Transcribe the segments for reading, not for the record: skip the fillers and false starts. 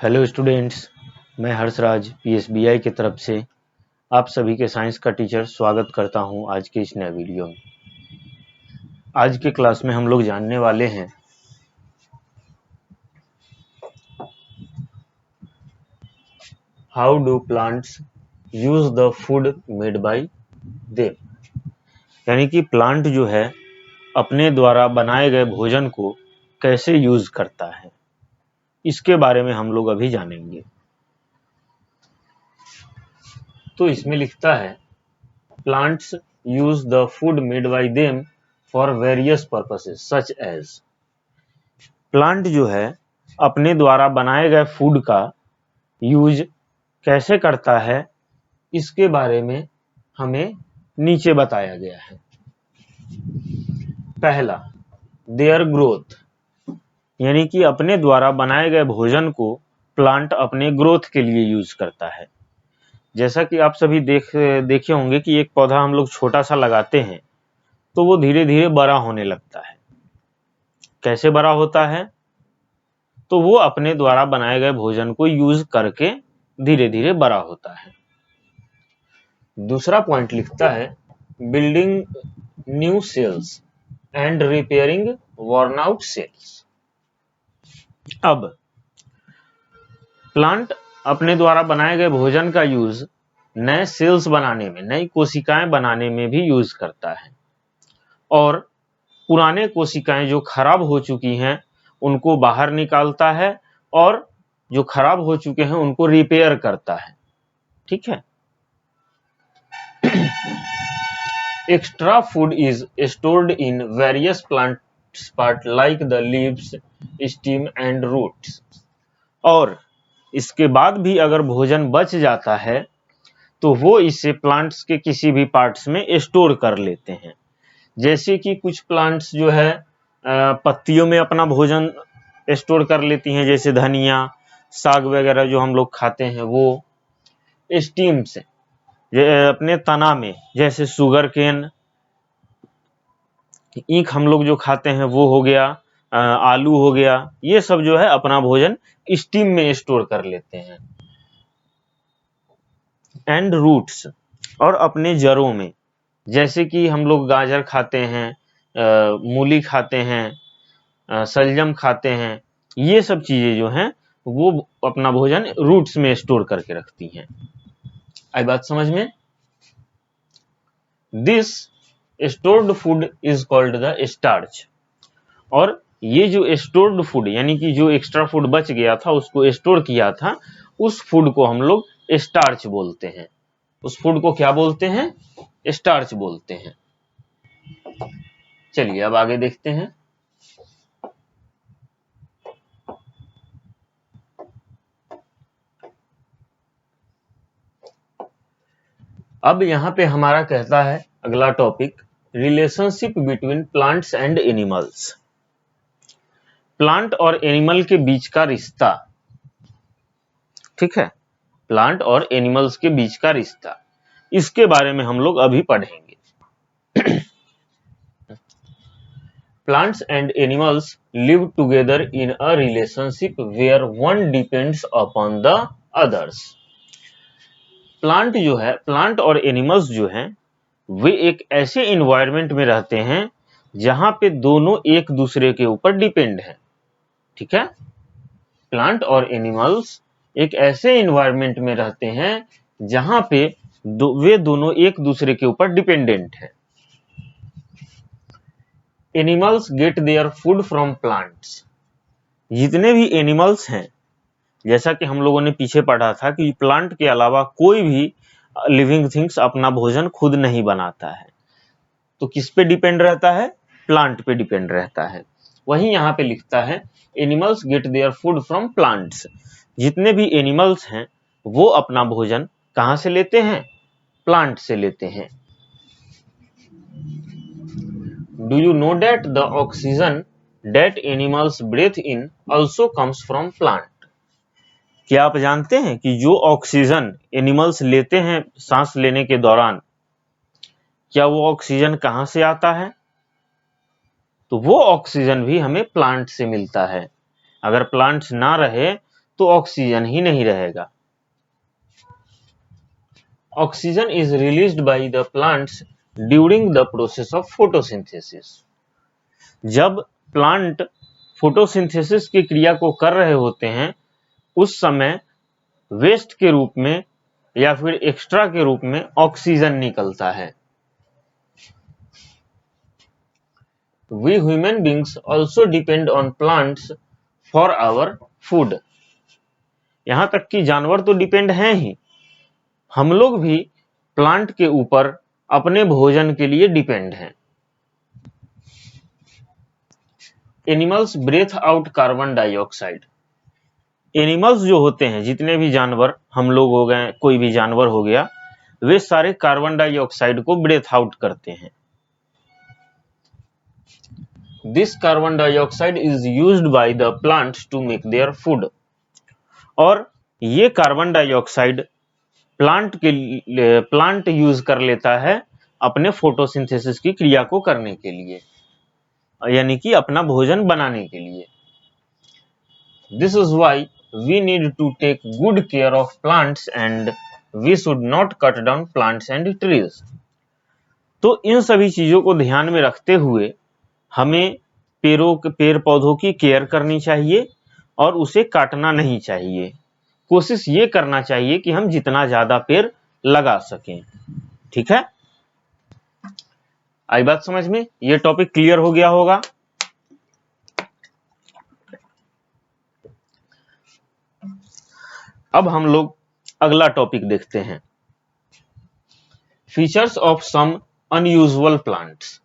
Hello students, मैं हर्षराज पीएसबीआई की तरफ से आप सभी के साइंस का टीचर स्वागत करता हूं आज के इस नए वीडियो में। आज के क्लास में हम लोग जानने वाले हैं how do plants use the food made by them, यानी कि प्लांट जो है अपने द्वारा बनाए गए भोजन को कैसे यूज करता है, इसके बारे में हम लोग अभी जानेंगे। तो इसमें लिखता है Plants use the food made by them for various purposes such as। Plant जो है अपने द्वारा बनाए गए फूड का यूज कैसे करता है, इसके बारे में हमें नीचे बताया गया है। पहला, देयर ग्रोथ, यानी कि अपने द्वारा बनाए गए भोजन को प्लांट अपने ग्रोथ के लिए यूज करता है। जैसा कि आप सभी देखे होंगे कि एक पौधा हम लोग छोटा सा लगाते हैं तो वो धीरे धीरे बड़ा होने लगता है। कैसे बड़ा होता है? तो वो अपने द्वारा बनाए गए भोजन को यूज करके धीरे धीरे बड़ा होता है। दूसरा पॉइंट लिखता है building new sales and repairing worn out sales. अब प्लांट अपने द्वारा बनाए गए भोजन का यूज नए सेल्स बनाने में, नई कोशिकाएं बनाने में भी यूज करता है और पुराने कोशिकाएं जो खराब हो चुकी हैं उनको बाहर निकालता है और जो खराब हो चुके हैं उनको रिपेयर करता है। ठीक है। Extra food is stored in various plants part like the leaves, stem and roots. और इसके बाद भी अगर भोजन बच जाता है तो वो इसे प्लांट्स के किसी भी पार्ट्स में स्टोर कर लेते हैं। जैसे कि कुछ प्लांट्स जो है पत्तियों में अपना भोजन स्टोर कर लेती हैं, जैसे धनिया, साग वगैरह जो हम लोग खाते हैं वो। स्टीम से अपने तना में, जैसे शुगर केन, ईख हम लोग जो खाते हैं वो हो गया, आलू हो गया, ये सब जो है अपना भोजन स्टीम में स्टोर कर लेते हैं। एंड रूट्स, और अपने जड़ों में, जैसे कि हम लोग गाजर खाते हैं, मूली खाते हैं, शलजम खाते हैं, ये सब चीजें जो हैं वो अपना भोजन रूट्स में स्टोर करके रखती हैं। आई बात समझ में? This stored food is called the starch. और ये जो स्टोर्ड फूड, यानी कि जो एक्स्ट्रा फूड बच गया था उसको स्टोर किया था, उस फूड को हम लोग स्टार्च बोलते हैं। उस फूड को क्या बोलते हैं? स्टार्च बोलते हैं। चलिए अब आगे देखते हैं। अब यहां पे हमारा कहता है अगला topic, relationship between plants and animals. Plant और एनिमल के बीच का रिश्ता। ठीक है, प्लांट और एनिमल्स के बीच का रिश्ता, इसके बारे में हम लोग अभी पढ़ेंगे। Plants and animals live together in a relationship where one depends upon the others। Plant जो है, प्लांट और एनिमल्स जो हैं वे एक ऐसे इन्वायरमेंट में रहते हैं जहां पे दोनों एक दूसरे के ऊपर डिपेंड हैं। ठीक है, प्लांट और एनिमल्स एक ऐसे इन्वायरमेंट में रहते हैं जहां पे वे दोनों एक दूसरे के ऊपर डिपेंडेंट हैं। Animals gate their food from plants. जितने भी एनिमल्स हैं, जैसा कि हम लोगों ने पीछे पढ़ा था कि प्लांट के अलावा कोई भी लिविंग थिंग्स अपना भोजन खुद नहीं बनाता है, तो किस पे डिपेंड रहता है? प्लांट पे डिपेंड रहता है। वहीं यहाँ पे लिखता है animals gate their food from plants. जितने भी एनिमल्स हैं वो अपना भोजन कहाँ से लेते हैं? प्लांट से लेते हैं। Do you know that the oxygen that animals breathe in also comes from plant? क्या आप जानते हैं कि जो ऑक्सीजन एनिमल्स लेते हैं सांस लेने के दौरान, क्या वो ऑक्सीजन कहां से आता है? तो वो ऑक्सीजन भी हमें प्लांट से मिलता है। अगर प्लांट्स ना रहे तो ऑक्सीजन ही नहीं रहेगा। Oxygen is released by the plants during the process of photosynthesis. जब प्लांट फोटोसिंथेसिस की क्रिया को कर रहे होते हैं उस समय वेस्ट के रूप में या फिर एक्स्ट्रा के रूप में ऑक्सीजन निकलता है। We human beings also depend on plants for our food। यहां तक कि जानवर तो डिपेंड हैं ही, हम लोग भी प्लांट के ऊपर अपने भोजन के लिए डिपेंड हैं। Animals breathe out carbon dioxide. Animals जो होते हैं, जितने भी जानवर, हम लोग हो गए, कोई भी जानवर हो गया, वे सारे कार्बन डाइऑक्साइड को ब्रेथ आउट करते हैं। This carbon dioxide is used by the plants to make their food. और ये कार्बन डाइऑक्साइड प्लांट यूज कर लेता है अपने फोटोसिंथेसिस की क्रिया को करने के लिए, यानी कि अपना भोजन बनाने के लिए। This is why we need to take good care of plants and we should not cut down plants and trees. तो इन सभी चीजों को ध्यान में रखते हुए हमें पेड़ पौधों की केयर करनी चाहिए और उसे काटना नहीं चाहिए। कोशिश ये करना चाहिए कि हम जितना ज्यादा पेड़ लगा सकें। ठीक है, आई बात समझ में? ये टॉपिक क्लियर हो गया होगा। अब हम लोग अगला टॉपिक देखते हैं, features of some unusual plants.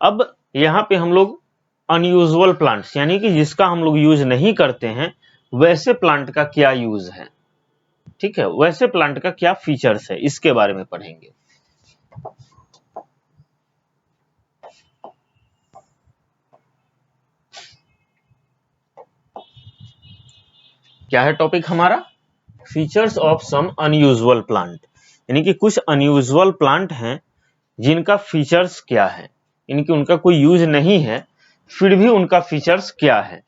अब यहां पे हम लोग अनयूजुअल प्लांट्स, यानी कि जिसका हम लोग यूज नहीं करते हैं, वैसे प्लांट का क्या यूज है, ठीक है, वैसे प्लांट का क्या फीचर्स है, इसके बारे में पढ़ेंगे। क्या है टॉपिक हमारा? Features of some unusual plant, यानी कि कुछ अनयूजुअल प्लांट हैं जिनका फीचर्स क्या है, यानी कि उनका कोई यूज नहीं है फिर भी उनका फीचर्स क्या है।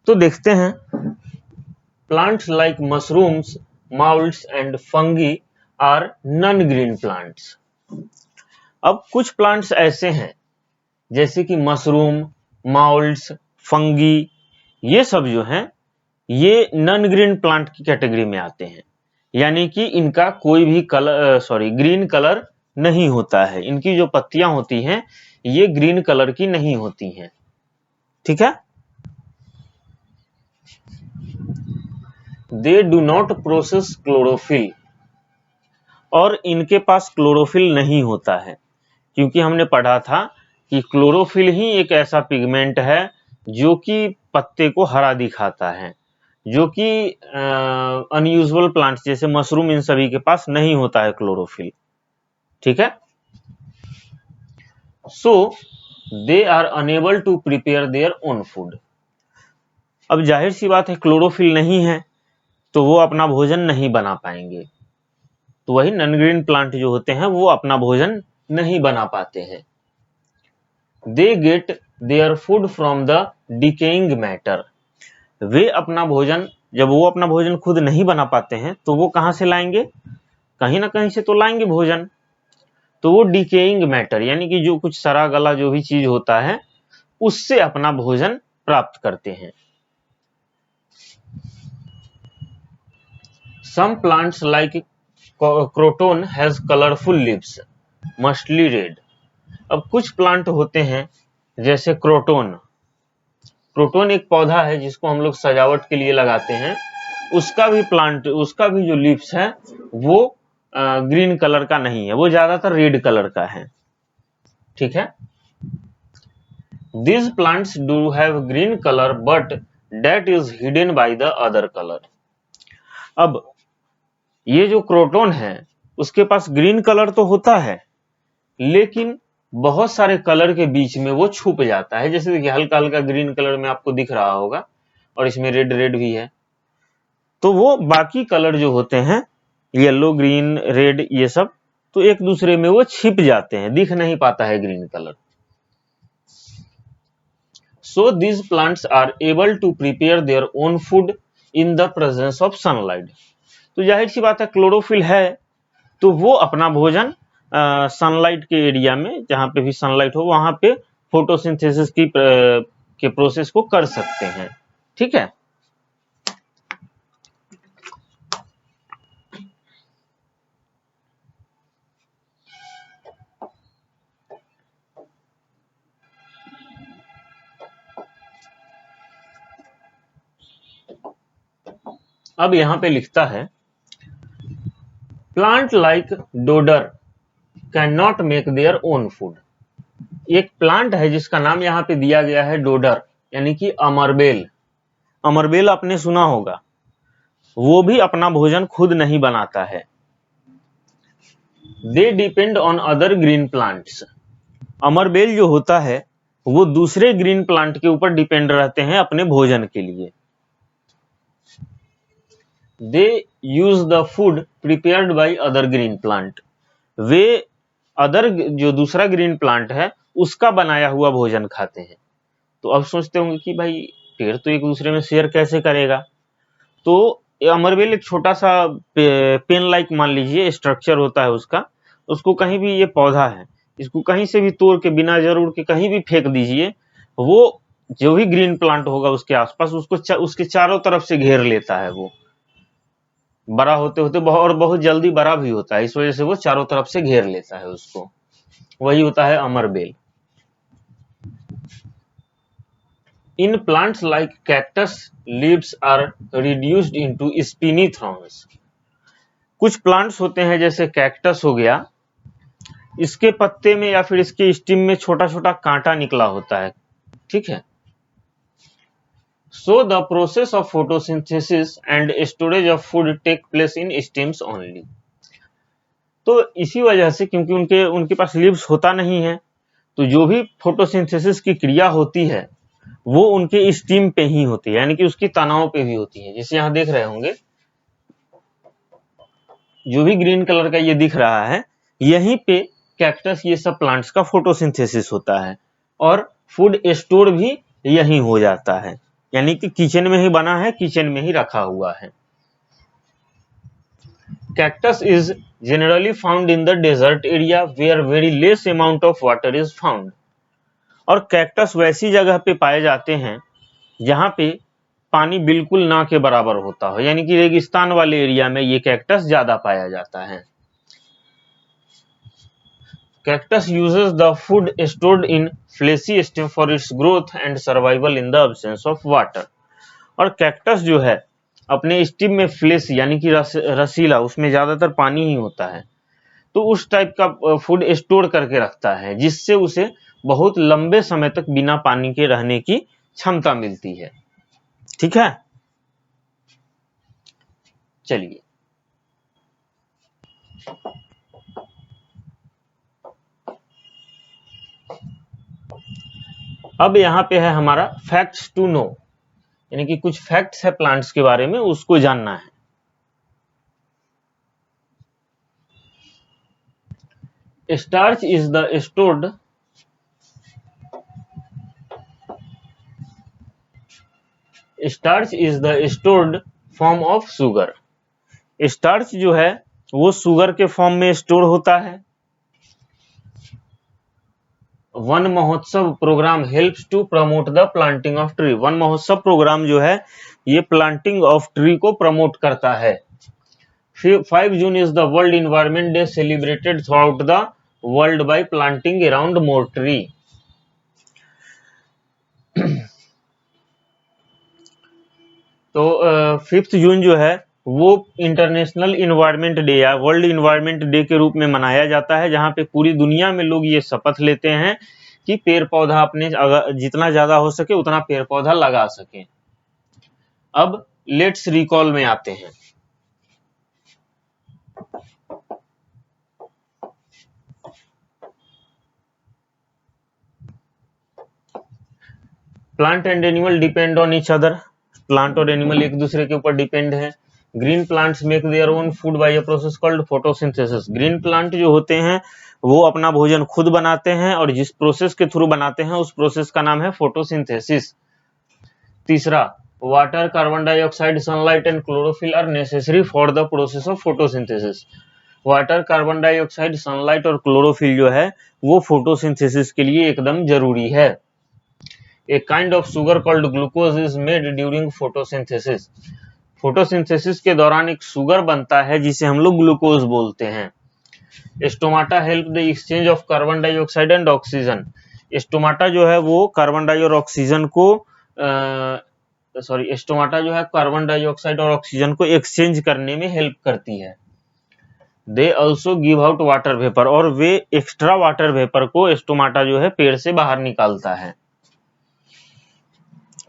तो देखते हैं, plants like mushrooms, moulds and fungi are non green plants. अब कुछ प्लांट्स ऐसे हैं जैसे कि मशरूम, माउल्ड्स, फंगी, ये सब जो हैं ये नॉन ग्रीन प्लांट की कैटेगरी में आते हैं, यानी कि इनका कोई भी ग्रीन कलर नहीं होता है। इनकी जो पत्तियां होती हैं ये ग्रीन कलर की नहीं होती हैं। ठीक है, they do not process chlorophyll, और इनके पास क्लोरोफिल नहीं होता है, क्योंकि हमने पढ़ा था कि क्लोरोफिल ही एक ऐसा पिगमेंट है जो कि पत्ते को हरा दिखाता है, जो कि अनयूजुअल प्लांट्स जैसे मशरूम, इन सभी के पास नहीं होता है क्लोरोफिल। ठीक है, so they are unable to prepare their own food. अब जाहिर सी बात है, क्लोरोफिल नहीं है तो वो अपना भोजन नहीं बना पाएंगे, तो वही नॉन ग्रीन प्लांट जो होते हैं वो अपना भोजन नहीं बना पाते हैं। They get their food from the decaying matter. वे अपना भोजन, जब वो अपना भोजन खुद नहीं बना पाते हैं तो वो कहां से लाएंगे? कहीं ना कहीं से तो लाएंगे भोजन। तो वो डिकेइंग मैटर, यानी कि जो कुछ सड़ा गला जो भी चीज होता है उससे अपना भोजन प्राप्त करते हैं। Some plants like croton has colourful leaves, mostly red. अब कुछ प्लांट होते हैं जैसे क्रोटोन। क्रोटोन एक पौधा है जिसको हम लोग सजावट के लिए लगाते हैं, उसका भी जो लीव्स है वो ग्रीन कलर का नहीं है, वो ज्यादातर रेड कलर का है। ठीक है, these plants do have green color but that is hidden by the other color। अब ये जो क्रोटोन है उसके पास ग्रीन कलर तो होता है, लेकिन बहुत सारे कलर के बीच में वो छुप जाता है। जैसे देखिए, हल्का हल्का ग्रीन कलर में आपको दिख रहा होगा और इसमें रेड रेड भी है, तो वो बाकी कलर जो होते हैं, येलो, ग्रीन, रेड, ये सब तो एक दूसरे में वो छिप जाते हैं, दिख नहीं पाता है green colour. So these plants are able to prepare their own food in the presence of sunlight. तो जाहिर सी बात है क्लोरोफिल है तो वो अपना भोजन सनलाइट के एरिया में जहां पे भी सनलाइट हो वहां पे फोटोसिंथेसिस की के प्रोसेस को कर सकते हैं। ठीक है, अब यहां पे लिखता है plant like dodder can not make their own food. एक प्लांट है जिसका नाम यहाँ पे दिया गया है डोडर यानी कि अमरबेल। अमरबेल आपने सुना होगा, वो भी अपना भोजन खुद नहीं बनाता है। They depend on other green plants. अमरबेल जो होता है वो दूसरे ग्रीन प्लांट के ऊपर डिपेंड रहते हैं अपने भोजन के लिए। They use the food prepared by other green plant. वे अदर जो दूसरा ग्रीन प्लांट है उसका बनाया हुआ भोजन खाते हैं। तो अब सोचते होंगे कि भाई पेड़ तो एक दूसरे में शेयर कैसे करेगा। तो अमरबेल एक छोटा सा पेन लाइक मान लीजिए स्ट्रक्चर होता है उसका, उसको कहीं भी, ये पौधा है, इसको कहीं से भी तोड़ के बिना जरूर के कहीं भी फेंक दीजिए, वो जो भी ग्रीन प्लांट होगा उसके आसपास उसको उसके चारों तरफ से घेर लेता है। वो बड़ा होते होते और बहुत जल्दी बड़ा भी होता है, इस वजह से वो चारों तरफ से घेर लेता है उसको। वही होता है अमरबेल। In plants like cactus, leaves are reduced into spiny thorns. कुछ प्लांट्स होते हैं जैसे कैक्टस हो गया, इसके पत्ते में या फिर इसके स्टिम में छोटा छोटा कांटा निकला होता है। ठीक है, so the process of photosynthesis and storage of food take place in stems only. तो इसी वजह से, क्योंकि उनके पास लीव्स होता नहीं है, तो जो भी फोटोसिंथेसिस की क्रिया होती है वो उनके स्टीम पे ही होती है, यानी कि उसकी तनाव पे भी होती है। जैसे यहां देख रहे होंगे जो भी ग्रीन कलर का ये दिख रहा है, यहीं पे कैक्टस ये सब प्लांट्स का फोटोसिंथेसिस होता है और फूड स्टोर भी यहीं हो जाता है, यानी कि किचन में ही बना है, किचन में ही रखा हुआ है। Cactus is generally found in the desert area where very less amount of water is found. और कैक्टस वैसी जगह पे पाए जाते हैं जहां पे पानी बिल्कुल ना के बराबर होता हो, यानी कि रेगिस्तान वाले एरिया में ये कैक्टस ज्यादा पाया जाता है। Cactus uses the food stored in fleshy stem for its growth and survival in the absence of water. और कैक्टस जो है अपने स्टिम में फ्लेश यानी कि रसीला, उसमें ज्यादातर पानी ही होता है, तो उस टाइप का फूड स्टोर करके रखता है जिससे उसे बहुत लंबे समय तक बिना पानी के रहने की क्षमता मिलती है। ठीक है, चलिए अब यहां पे है हमारा फैक्ट्स टू नो, यानी कि कुछ फैक्ट्स है प्लांट्स के बारे में, उसको जानना है। Starch is the stored form of sugar. Starch जो है वो शुगर के फॉर्म में स्टोर होता है। Van Mahotsav programme helps to promote the planting of tree. Van Mahotsav programme जो है ये प्लांटिंग ऑफ ट्री को प्रमोट करता है। 5 June is the world environment day celebrated throughout the world by planting around more tree. तो 5 जून जो है वो इंटरनेशनल इन्वायरमेंट डे या वर्ल्ड इन्वायरमेंट डे के रूप में मनाया जाता है, जहां पे पूरी दुनिया में लोग ये शपथ लेते हैं कि पेड़ पौधा अपने जितना ज्यादा हो सके उतना पेड़ पौधा लगा सके। अब लेट्स रिकॉल में आते हैं। Plant and animal depend on each other. Plant और एनिमल एक दूसरे के ऊपर डिपेंड है। Green plants make their own food by a process called photosynthesis. Green plant जो होते हैं वो अपना भोजन खुद बनाते हैं और जिस प्रोसेस के थ्रू बनाते हैं उस प्रोसेस का नाम है फोटोसिंथेसिस। तीसरा, water, carbon dioxide, sunlight and chlorophyll are necessary for the process of photosynthesis. Water, carbon dioxide, sunlight और क्लोरोफिल जो है वो फोटोसिंथेसिस के लिए एकदम जरूरी है। A kind of sugar called glucose is made during photosynthesis. Photosynthesis के दौरान एक शुगर बनता है जिसे हम लोग ग्लूकोज बोलते हैं। Stomata help the exchange of carbon dioxide and oxygen. Stomata जो है वो कार्बन डाई और ऑक्सीजन को स्टोमाटा जो है कार्बन डाइऑक्साइड और ऑक्सीजन को एक्सचेंज करने में हेल्प करती है। They also give out water vapour, और वे एक्स्ट्रा वाटर वेपर को स्टोमाटा जो है पेड़ से बाहर निकालता है।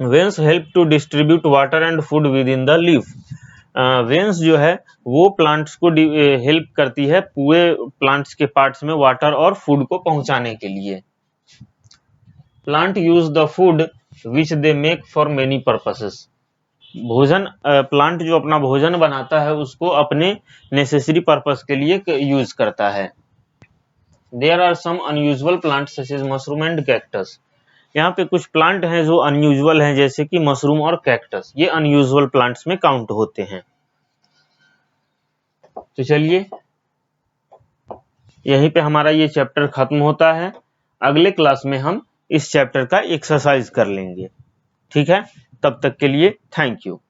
Veins help to distribute water and food within the leaf. Veins जो है वो प्लांट्स को हेल्प करती है पूरे प्लांट्स के पार्ट्स में वाटर और फूड को पहुंचाने के लिए। Plant use the food which they make for many purposes. भोजन, प्लांट जो अपना भोजन बनाता है उसको अपने नेसेसरी पर्पस के लिए यूज करता है। There are some unusual plants such as mushroom and cactus. यहाँ पे कुछ प्लांट हैं जो अनयूजुअल हैं, जैसे कि मशरूम और कैक्टस, ये अनयूजुअल प्लांट्स में काउंट होते हैं। तो चलिए यहीं पे हमारा ये चैप्टर खत्म होता है। अगले क्लास में हम इस चैप्टर का एक्सरसाइज कर लेंगे। ठीक है, तब तक के लिए थैंक यू।